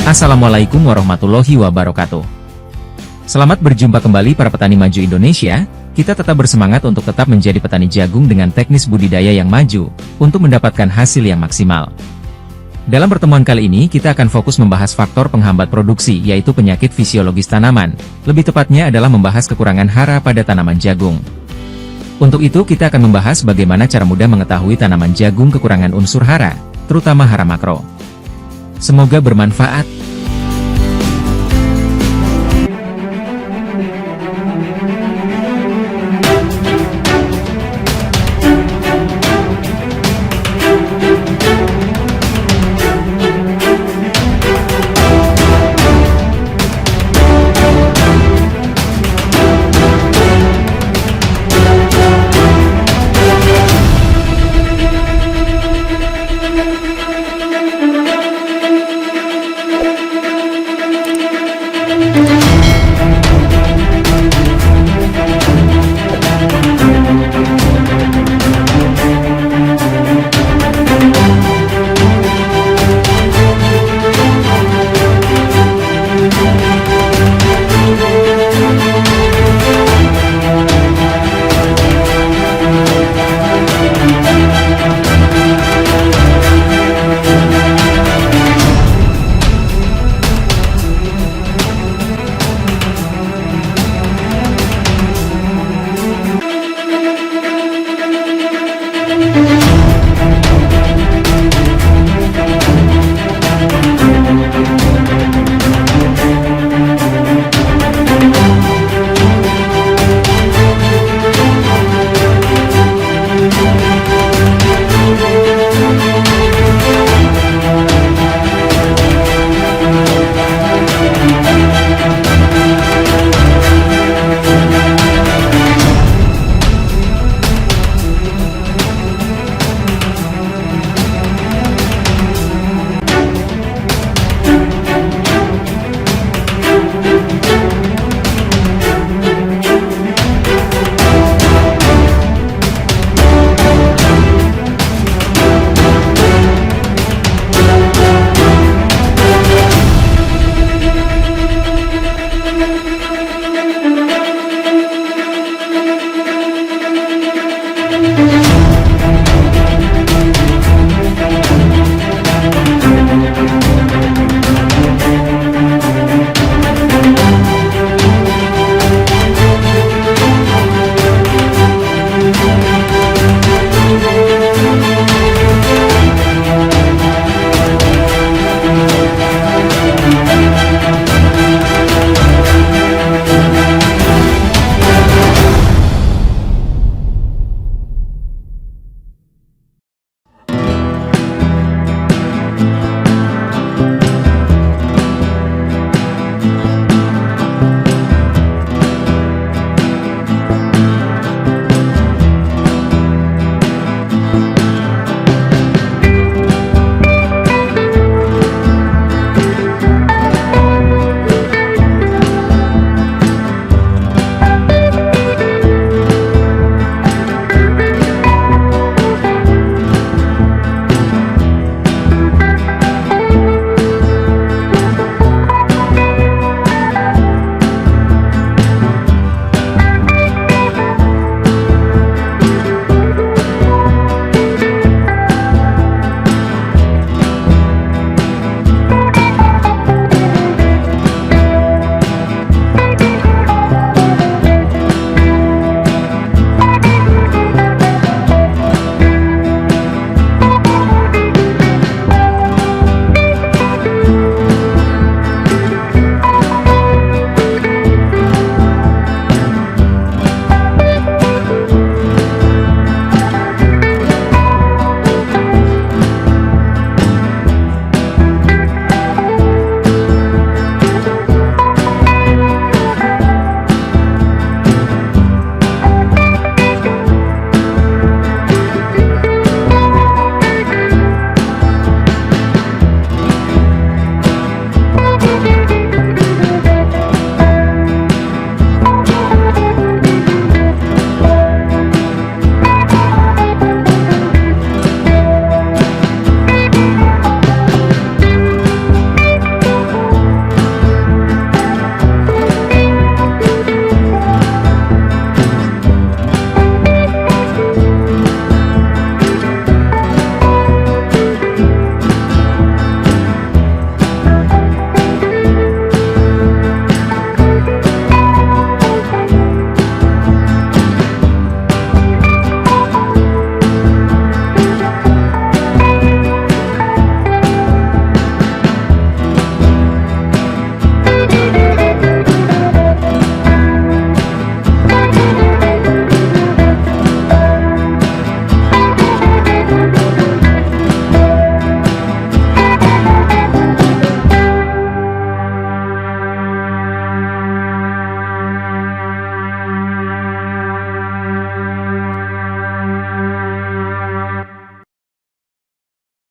Assalamualaikum warahmatullahi wabarakatuh. Selamat berjumpa kembali para petani maju Indonesia. Kita tetap bersemangat untuk tetap menjadi petani jagung dengan teknis budidaya yang maju, untuk mendapatkan hasil yang maksimal. Dalam pertemuan kali ini kita akan fokus membahas faktor penghambat produksi, yaitu penyakit fisiologis tanaman. Lebih tepatnya adalah membahas kekurangan hara pada tanaman jagung. Untuk itu kita akan membahas bagaimana cara mudah mengetahui tanaman jagung kekurangan unsur hara, terutama hara makro. Semoga bermanfaat.